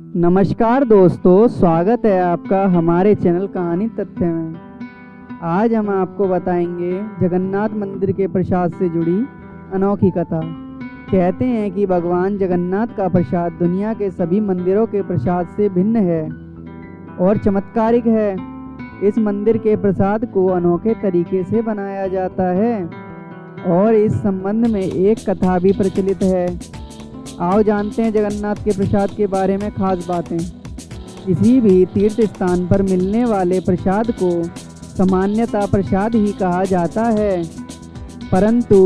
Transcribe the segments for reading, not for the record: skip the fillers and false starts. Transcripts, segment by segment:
नमस्कार दोस्तों, स्वागत है आपका हमारे चैनल कहानी तथ्य में। आज हम आपको बताएंगे जगन्नाथ मंदिर के प्रसाद से जुड़ी अनोखी कथा। कहते हैं कि भगवान जगन्नाथ का प्रसाद दुनिया के सभी मंदिरों के प्रसाद से भिन्न है और चमत्कारिक है। इस मंदिर के प्रसाद को अनोखे तरीके से बनाया जाता है और इस संबंध में एक कथा भी प्रचलित है। आओ जानते हैं जगन्नाथ के प्रसाद के बारे में खास बातें। किसी भी तीर्थ स्थान पर मिलने वाले प्रसाद को सामान्यतः प्रसाद ही कहा जाता है, परंतु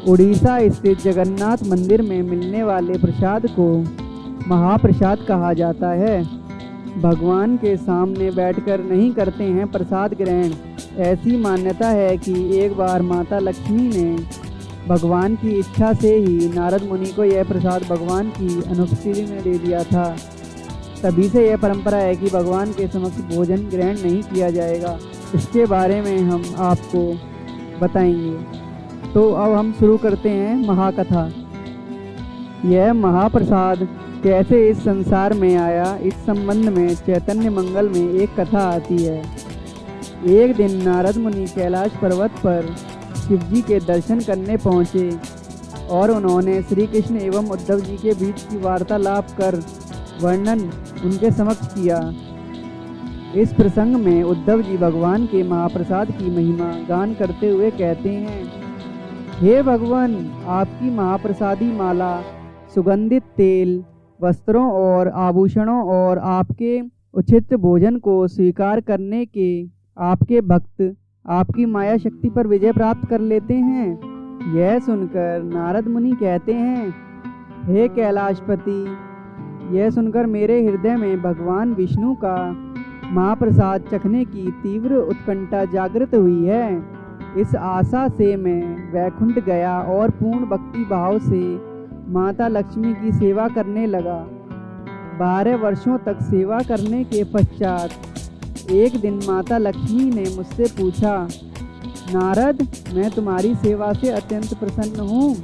उड़ीसा स्थित जगन्नाथ मंदिर में मिलने वाले प्रसाद को महाप्रसाद कहा जाता है। भगवान के सामने बैठकर नहीं करते हैं प्रसाद ग्रहण। ऐसी मान्यता है कि एक बार माता लक्ष्मी ने भगवान की इच्छा से ही नारद मुनि को यह प्रसाद भगवान की अनुपस्थिति में दे दिया था। तभी से यह परंपरा है कि भगवान के समक्ष भोजन ग्रहण नहीं किया जाएगा। इसके बारे में हम आपको बताएंगे। तो अब हम शुरू करते हैं महाकथा। यह महाप्रसाद कैसे इस संसार में आया, इस संबंध में चैतन्य मंगल में एक कथा आती है। एक दिन नारद मुनि कैलाश पर्वत पर शिव जी के दर्शन करने पहुँचे और उन्होंने श्री कृष्ण एवं उद्धव जी के बीच की वार्तालाप कर वर्णन उनके समक्ष किया। इस प्रसंग में उद्धव जी भगवान के महाप्रसाद की महिमा गान करते हुए कहते हैं, हे भगवान, आपकी महाप्रसादी माला, सुगंधित तेल, वस्त्रों और आभूषणों और आपके उचित भोजन को स्वीकार करने के आपके भक्त आपकी माया शक्ति पर विजय प्राप्त कर लेते हैं। यह सुनकर नारद मुनि कहते हैं, हे कैलाशपति, यह सुनकर मेरे हृदय में भगवान विष्णु का महाप्रसाद चखने की तीव्र उत्कंठा जागृत हुई है। इस आशा से मैं वैकुंठ गया और पूर्ण भक्ति भाव से माता लक्ष्मी की सेवा करने लगा। 12 वर्षों तक सेवा करने के पश्चात एक दिन माता लक्ष्मी ने मुझसे पूछा, नारद, मैं तुम्हारी सेवा से अत्यंत प्रसन्न हूँ,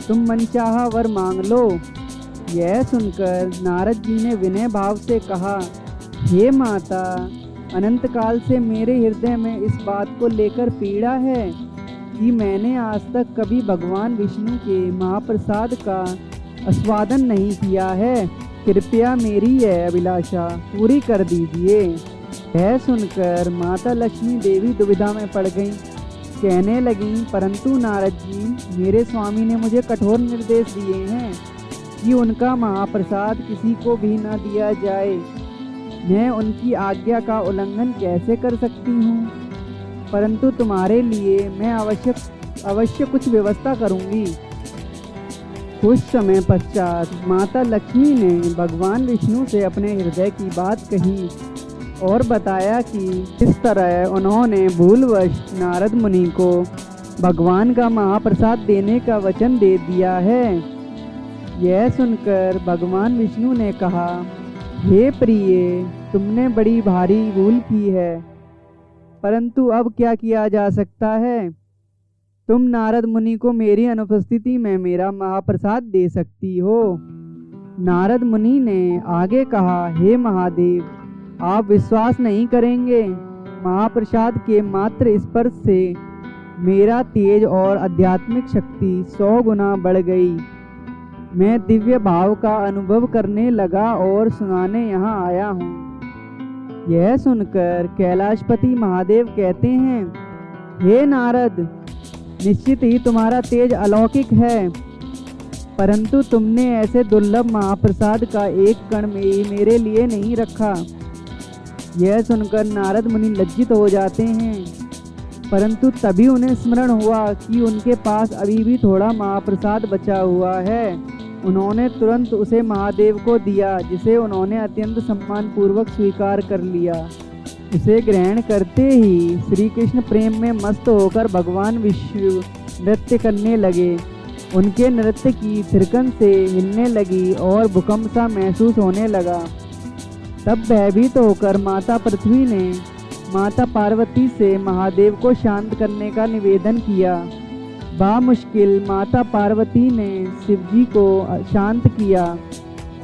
तुम मनचाहा वर मांग लो। यह सुनकर नारद जी ने विनय भाव से कहा, हे माता, अनंत काल से मेरे हृदय में इस बात को लेकर पीड़ा है कि मैंने आज तक कभी भगवान विष्णु के महाप्रसाद का आस्वादन नहीं किया है। कृपया मेरी यह अभिलाषा पूरी कर दीजिए। यह सुनकर माता लक्ष्मी देवी दुविधा में पड़ गईं। कहने लगीं, परंतु नारद जी, मेरे स्वामी ने मुझे कठोर निर्देश दिए हैं कि उनका महाप्रसाद किसी को भी न दिया जाए। मैं उनकी आज्ञा का उल्लंघन कैसे कर सकती हूँ? परंतु तुम्हारे लिए मैं अवश्य कुछ व्यवस्था करूँगी। कुछ समय पश्चात माता लक्ष्मी ने भगवान विष्णु से अपने हृदय की बात कही और बताया कि इस तरह उन्होंने भूलवश नारद मुनि को भगवान का महाप्रसाद देने का वचन दे दिया है। यह सुनकर भगवान विष्णु ने कहा, हे प्रिय, तुमने बड़ी भारी भूल की है, परंतु अब क्या किया जा सकता है? तुम नारद मुनि को मेरी अनुपस्थिति में मेरा महाप्रसाद दे सकती हो। नारद मुनि ने आगे कहा, हे महादेव, आप विश्वास नहीं करेंगे, महाप्रसाद के मात्र स्पर्श से मेरा तेज और आध्यात्मिक शक्ति 100 गुना बढ़ गई। मैं दिव्य भाव का अनुभव करने लगा और सुनाने यहाँ आया हूँ। यह सुनकर कैलाशपति महादेव कहते हैं, हे नारद, निश्चित ही तुम्हारा तेज अलौकिक है, परंतु तुमने ऐसे दुर्लभ महाप्रसाद का एक कण मेरे लिए नहीं रखा। यह सुनकर नारद मुनि लज्जित हो जाते हैं, परंतु तभी उन्हें स्मरण हुआ कि उनके पास अभी भी थोड़ा महाप्रसाद बचा हुआ है। उन्होंने तुरंत उसे महादेव को दिया, जिसे उन्होंने अत्यंत सम्मानपूर्वक स्वीकार कर लिया। उसे ग्रहण करते ही श्री कृष्ण प्रेम में मस्त होकर भगवान विष्णु नृत्य करने लगे। उनके नृत्य की थिरकन से हिलने लगी और भूकंप सा महसूस होने लगा। तब भयभीत होकर माता पृथ्वी ने माता पार्वती से महादेव को शांत करने का निवेदन किया। बामुश्किल माता पार्वती ने शिव जी को शांत किया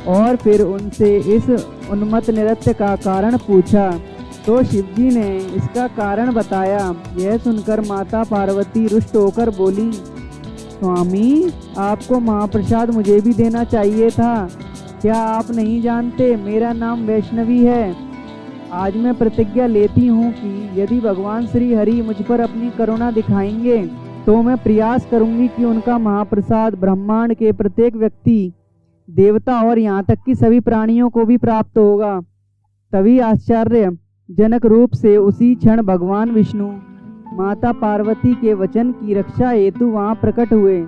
और फिर उनसे इस उन्मत्त नृत्य का कारण पूछा तो शिवजी ने इसका कारण बताया। यह सुनकर माता पार्वती रुष्ट होकर बोली, स्वामी, आपको महाप्रसाद मुझे भी देना चाहिए था। क्या आप नहीं जानते मेरा नाम वैष्णवी है। आज मैं प्रतिज्ञा लेती हूँ कि यदि भगवान श्री हरि मुझ पर अपनी करुणा दिखाएंगे तो मैं प्रयास करूँगी कि उनका महाप्रसाद ब्रह्मांड के प्रत्येक व्यक्ति, देवता और यहाँ तक कि सभी प्राणियों को भी प्राप्त होगा। तभी आश्चर्यजनक रूप से उसी क्षण भगवान विष्णु माता पार्वती के वचन की रक्षा हेतु वहाँ प्रकट हुए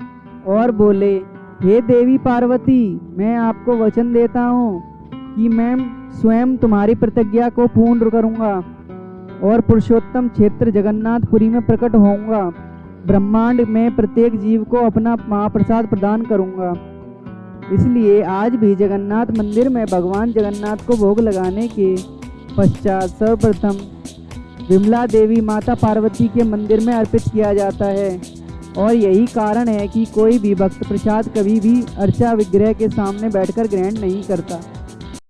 और बोले, हे देवी पार्वती, मैं आपको वचन देता हूँ कि मैं स्वयं तुम्हारी प्रतिज्ञा को पूर्ण करूँगा और पुरुषोत्तम क्षेत्र जगन्नाथपुरी में प्रकट होऊंगा। ब्रह्मांड में प्रत्येक जीव को अपना महाप्रसाद प्रदान करूँगा। इसलिए आज भी जगन्नाथ मंदिर में भगवान जगन्नाथ को भोग लगाने के पश्चात सर्वप्रथम विमला देवी माता पार्वती के मंदिर में अर्पित किया जाता है और यही कारण है कि कोई भी भक्त प्रसाद कभी भी अर्चा विग्रह के सामने बैठकर ग्रहण नहीं करता।